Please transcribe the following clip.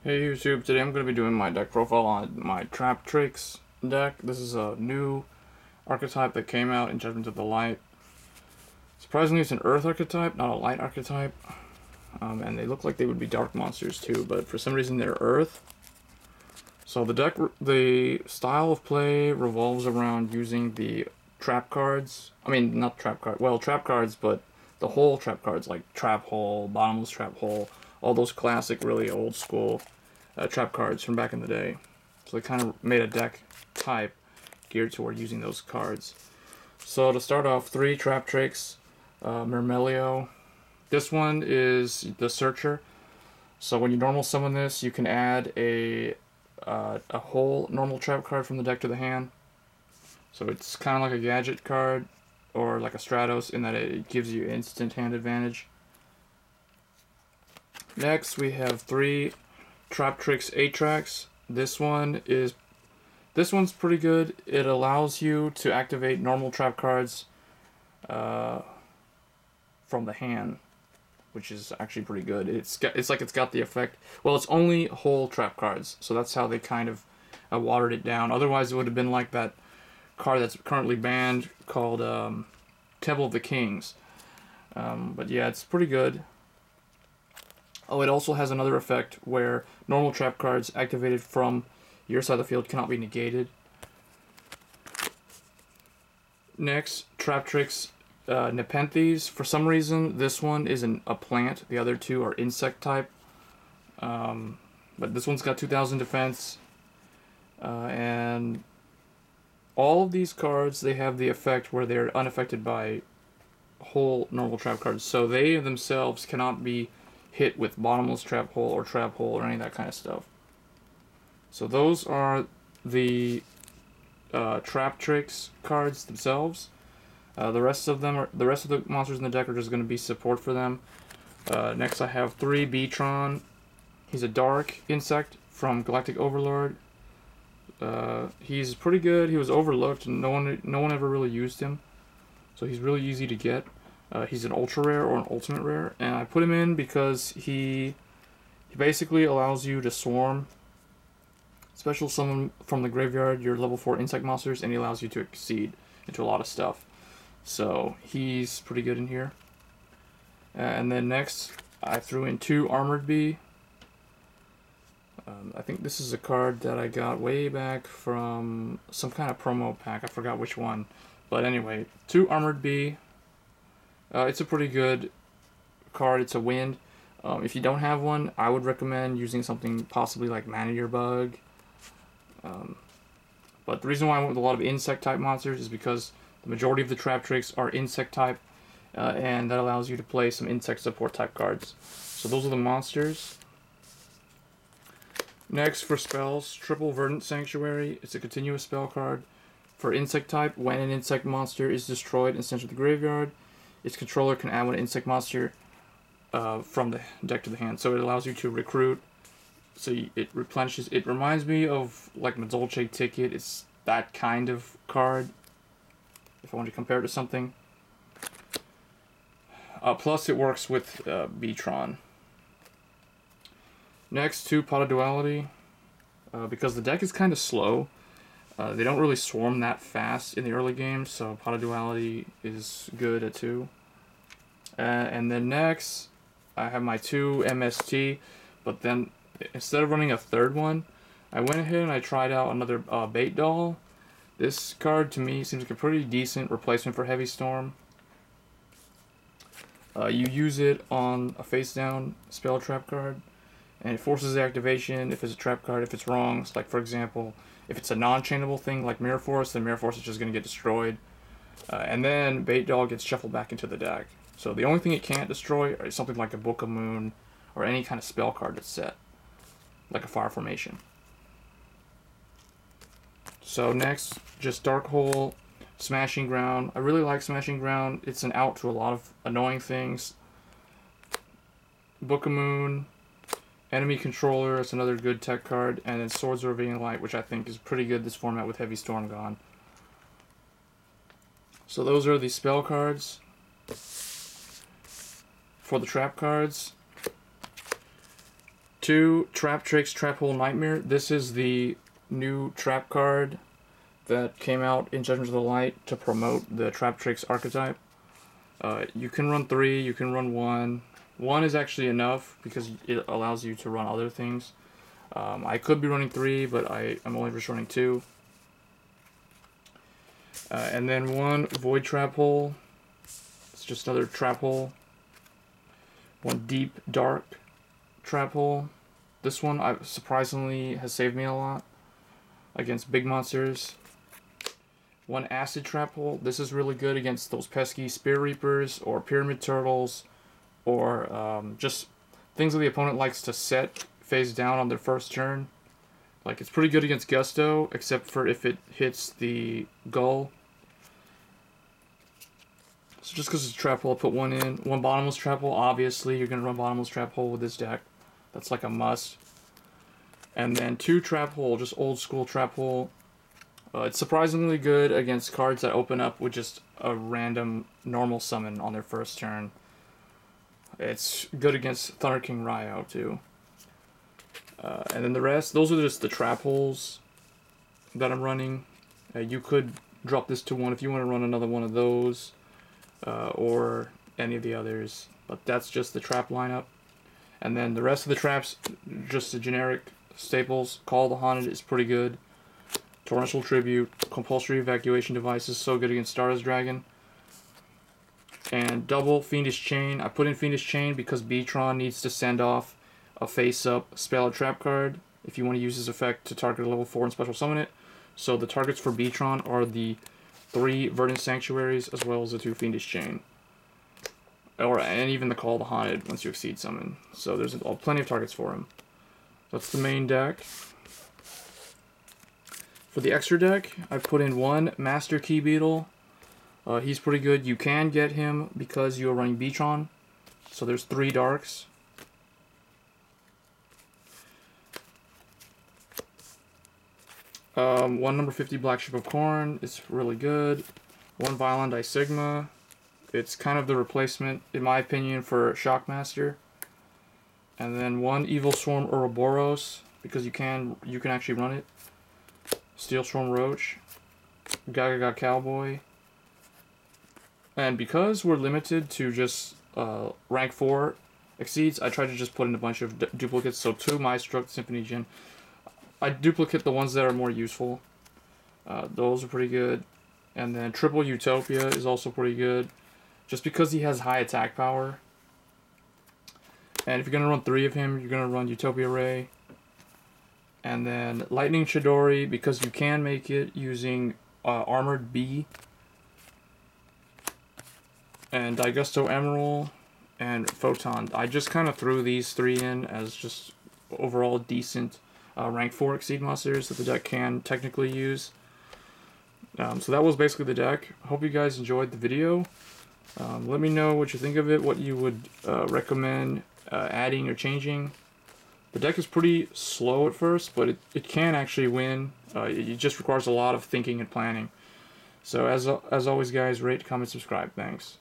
Hey YouTube, today I'm going to be doing my deck profile on my Traptrix deck. This is a new archetype that came out in Judgment of the Light. Surprisingly, it's an Earth archetype, not a Light archetype. And they look like they would be Dark monsters too, but for some reason they're Earth. So the style of play revolves around using the trap cards. I mean, not trap cards, well, trap cards, but the whole trap cards, like Trap Hole, Bottomless Trap Hole, all those classic, really old school trap cards from back in the day. So they kind of made a deck type geared toward using those cards. So to start off, 3 Traptrix Myrmeleo. This one is the Searcher. So when you normal summon this, you can add a whole normal trap card from the deck to the hand. So it's kind of like a gadget card or like a Stratos in that it gives you instant hand advantage. Next we have 3 Traptrix Atrax. This one's pretty good. It allows you to activate normal trap cards from the hand, which is actually pretty good. It's got the effect. Well, it's only whole trap cards, so that's how they kind of watered it down. Otherwise, it would have been like that card that's currently banned called Temple of the Kings. But yeah, it's pretty good. Oh, it also has another effect where normal trap cards activated from your side of the field cannot be negated. Next, Traptrix Nepenthes. For some reason, this one is a plant. The other 2 are insect type. But this one's got 2000 defense. And all of these cards, they have the effect where they're unaffected by whole normal trap cards. So they themselves cannot be hit with Bottomless Trap Hole or Trap Hole or any of that kind of stuff. So those are the Traptrix cards themselves. The rest of the monsters in the deck are just going to be support for them. Next I have 3 Beetron. He's a dark insect from Galactic Overlord. He's pretty good. He was overlooked and no one ever really used him. So he's really easy to get. He's an ultra rare or an ultimate rare, and I put him in because he basically allows you to swarm, special summon from the graveyard your level 4 insect monsters, and he allows you to exceed into a lot of stuff. So he's pretty good in here. And then next, I threw in 2 Armored Bee. I think this is a card that I got way back from some kind of promo pack. I forgot which one. But anyway, 2 Armored Bee. It's a pretty good card. It's a wind. If you don't have one, I would recommend using something possibly like Man-Eater Bug. But the reason why I went with a lot of insect type monsters is because the majority of the Traptrix are insect type, and that allows you to play some insect support type cards. So those are the monsters. Next, for spells, triple Verdant Sanctuary. It's a continuous spell card. For insect type, when an insect monster is destroyed and sent to the graveyard, its controller can add one insect monster from the deck to the hand. So it allows you to recruit. So it replenishes. It reminds me of like Maestroke Ticket. It's that kind of card, if I want to compare it to something. Plus it works with Beetron. Next, 2 Pot of Duality. Because the deck is kind of slow, they don't really swarm that fast in the early game, so Pot of Duality is good at 2. And then next, I have my 2 MST, but then instead of running a third one, I went ahead and I tried out another Bait Doll. This card to me seems like a pretty decent replacement for Heavy Storm. You use it on a face down spell trap card, and it forces the activation if it's a trap card. If it's wrong, so like for example, if it's a non-chainable thing like Mirror Force, then Mirror Force is just going to get destroyed. And then Bait Doll gets shuffled back into the deck. So the only thing it can't destroy is something like a Book of Moon or any kind of spell card that's set, like a Fire Formation. So next, just Dark Hole, Smashing Ground. I really like Smashing Ground. It's an out to a lot of annoying things. Book of Moon, Enemy Controller, it's another good tech card, and then Swords of Revealing Light, which I think is pretty good this format with Heavy Storm gone. So those are the spell cards. For the trap cards, 2, Traptrix Trap Hole Nightmare. This is the new trap card that came out in Judgment of the Light to promote the Traptrix archetype. You can run 3, you can run 1. 1 is actually enough because it allows you to run other things. I could be running 3, but I'm only just running 2. And then 1 Void Trap Hole. It's just another trap hole. 1 Deep Dark Trap Hole. This one surprisingly has saved me a lot against big monsters. 1 Acid Trap Hole. This is really good against those pesky Spear Reapers or Pyramid Turtles or just things that the opponent likes to set face down on their first turn. Like, it's pretty good against Gusto, except for if it hits the Gull. So just because it's a trap hole, I'll put 1 in. 1 Bottomless Trap Hole. Obviously, you're going to run Bottomless Trap Hole with this deck. That's like a must. And then 2 Trap Hole, just old school Trap Hole. It's surprisingly good against cards that open up with just a random normal summon on their first turn. It's good against Thunder King Ryo too. And then the rest, those are just the trap holes that I'm running. You could drop this to 1 if you want to run another one of those, or any of the others. But that's just the trap lineup. And then the rest of the traps, just the generic staples. Call the Haunted is pretty good. Torrential Tribute, Compulsory Evacuation Device is so good against Stardust Dragon. And double Fiendish Chain. I put in Fiendish Chain because Beetron needs to send off a face-up spell or trap card if you want to use this effect to target a level 4 and special summon it. So the targets for Beetron are the 3 Verdant Sanctuaries as well as the 2 Fiendish Chain. And even the Call of the Haunted once you exceed summon. So there's plenty of targets for him. That's the main deck. For the extra deck, I put in 1 Master Key Beetle. He's pretty good. You can get him because you're running Beetron. So there's 3 Darks. 1 Number 50 Black Ship of Corn is really good. 1 Vylon Disigma. It's kind of the replacement, in my opinion, for Shockmaster. And then 1 Evilswarm Ouroboros, because you can actually run it. Steelswarm Roach. Gagaga Cowboy. And because we're limited to just rank 4 exceeds, I try to just put in a bunch of duplicates. So 2 Maestroke, Symphony, Djinn. I duplicate the ones that are more useful. Those are pretty good. And then triple Utopia is also pretty good, just because he has high attack power. And if you're going to run 3 of him, you're going to run Utopia Ray. And then Lightning Chidori, because you can make it using Armored Bee. And Daigusto Emeral and Photon. I just kind of threw these 3 in as just overall decent rank 4 exceed monsters that the deck can technically use. So that was basically the deck. Hope you guys enjoyed the video. Let me know what you think of it, what you would recommend adding or changing. The deck is pretty slow at first, but it can actually win. It just requires a lot of thinking and planning. So as always, guys, rate, comment, subscribe. Thanks.